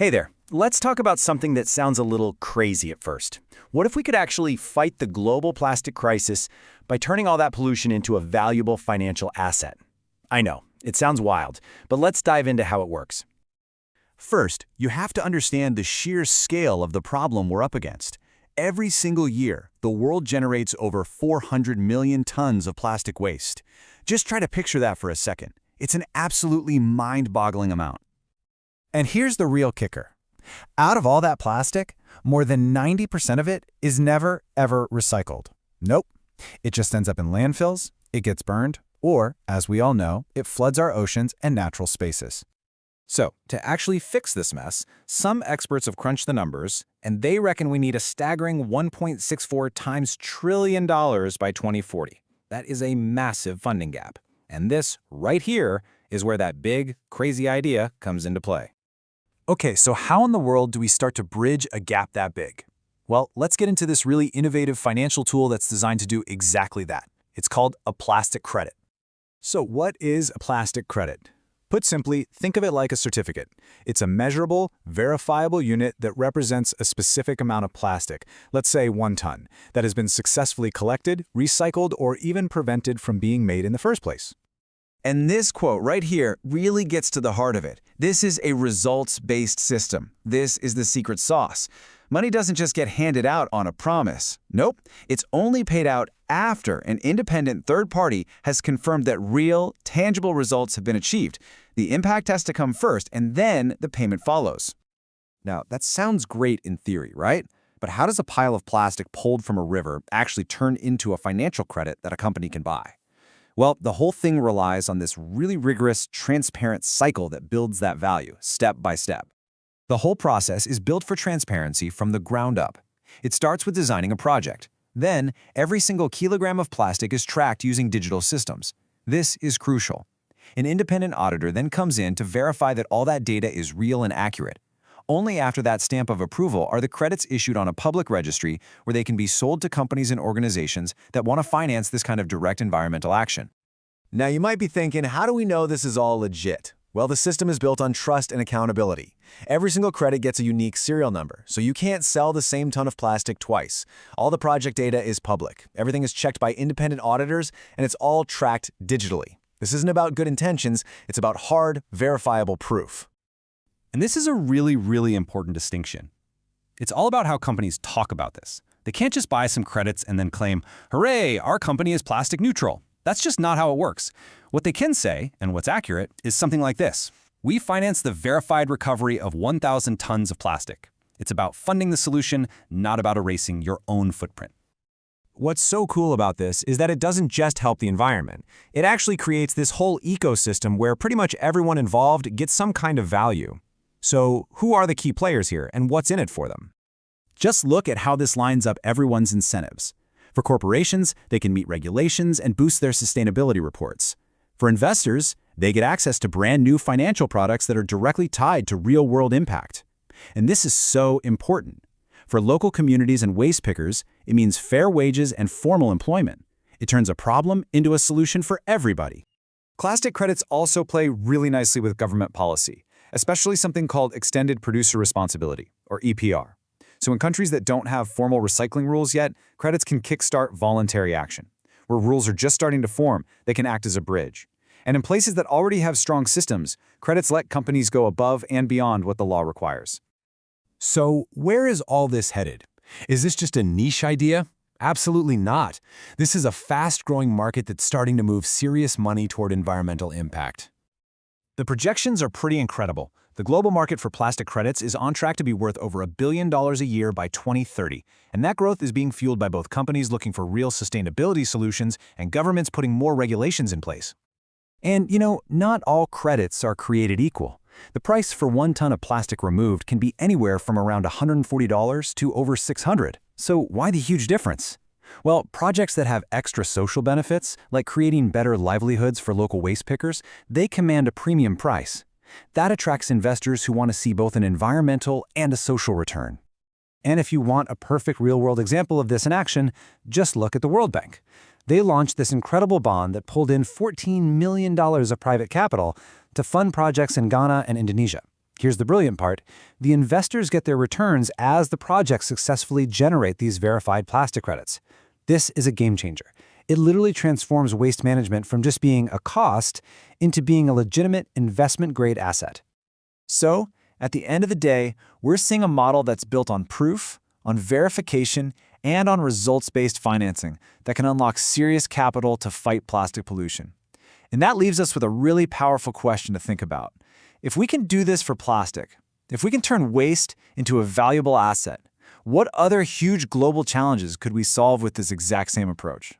Hey there, let's talk about something that sounds a little crazy at first. What if we could actually fight the global plastic crisis by turning all that pollution into a valuable financial asset? I know, it sounds wild, but let's dive into how it works. First, you have to understand the sheer scale of the problem we're up against. Every single year, the world generates over 400 million tons of plastic waste. Just try to picture that for a second. It's an absolutely mind-boggling amount. And here's the real kicker. Out of all that plastic, more than 90% of it is never, ever recycled. Nope. It just ends up in landfills, it gets burned, or, as we all know, it floods our oceans and natural spaces. So, to actually fix this mess, some experts have crunched the numbers, and they reckon we need a staggering $1.64 times trillion by 2040. That is a massive funding gap. And this, right here, is where that big, crazy idea comes into play. Okay, so how in the world do we start to bridge a gap that big? Well, let's get into this really innovative financial tool that's designed to do exactly that. It's called a plastic credit. So what is a plastic credit? Put simply, think of it like a certificate. It's a measurable, verifiable unit that represents a specific amount of plastic, let's say 1 ton, that has been successfully collected, recycled, or even prevented from being made in the first place. And this quote right here really gets to the heart of it. This is a results-based system. This is the secret sauce. Money doesn't just get handed out on a promise. Nope, it's only paid out after an independent third party has confirmed that real, tangible results have been achieved. The impact has to come first, and then the payment follows. Now, that sounds great in theory, right? But how does a pile of plastic pulled from a river actually turn into a financial credit that a company can buy? Well, the whole thing relies on this really rigorous, transparent cycle that builds that value, step by step. The whole process is built for transparency from the ground up. It starts with designing a project. Then, every single kilogram of plastic is tracked using digital systems. This is crucial. An independent auditor then comes in to verify that all that data is real and accurate. Only after that stamp of approval are the credits issued on a public registry where they can be sold to companies and organizations that want to finance this kind of direct environmental action. Now you might be thinking, how do we know this is all legit? Well, the system is built on trust and accountability. Every single credit gets a unique serial number, so you can't sell the same ton of plastic twice. All the project data is public. Everything is checked by independent auditors, and it's all tracked digitally. This isn't about good intentions, it's about hard, verifiable proof. And this is a really, really important distinction. It's all about how companies talk about this. They can't just buy some credits and then claim, "Hooray, our company is plastic neutral." That's just not how it works. What they can say, and what's accurate, is something like this. We finance the verified recovery of 1,000 tons of plastic. It's about funding the solution, not about erasing your own footprint. What's so cool about this is that it doesn't just help the environment. It actually creates this whole ecosystem where pretty much everyone involved gets some kind of value. So, who are the key players here, and what's in it for them? Just look at how this lines up everyone's incentives. For corporations, they can meet regulations and boost their sustainability reports. For investors, they get access to brand new financial products that are directly tied to real-world impact. And this is so important. For local communities and waste pickers, it means fair wages and formal employment. It turns a problem into a solution for everybody. Plastic credits also play really nicely with government policy, especially something called Extended Producer Responsibility, or EPR. So in countries that don't have formal recycling rules yet, credits can kickstart voluntary action. Where rules are just starting to form, they can act as a bridge. And in places that already have strong systems, credits let companies go above and beyond what the law requires. So, where is all this headed? Is this just a niche idea? Absolutely not. This is a fast-growing market that's starting to move serious money toward environmental impact. The projections are pretty incredible. The global market for plastic credits is on track to be worth over $1 billion a year by 2030, and that growth is being fueled by both companies looking for real sustainability solutions and governments putting more regulations in place. And, not all credits are created equal. The price for 1 ton of plastic removed can be anywhere from around $140 to over $600. So why the huge difference? Well, projects that have extra social benefits, like creating better livelihoods for local waste pickers, they command a premium price. That attracts investors who want to see both an environmental and a social return. And if you want a perfect real-world example of this in action, just look at the World Bank. They launched this incredible bond that pulled in $14 million of private capital to fund projects in Ghana and Indonesia. Here's the brilliant part. The investors get their returns as the projects successfully generate these verified plastic credits. This is a game changer. It literally transforms waste management from just being a cost into being a legitimate investment-grade asset. So, at the end of the day, we're seeing a model that's built on proof, on verification, and on results-based financing that can unlock serious capital to fight plastic pollution. And that leaves us with a really powerful question to think about. If we can do this for plastic, if we can turn waste into a valuable asset, what other huge global challenges could we solve with this exact same approach?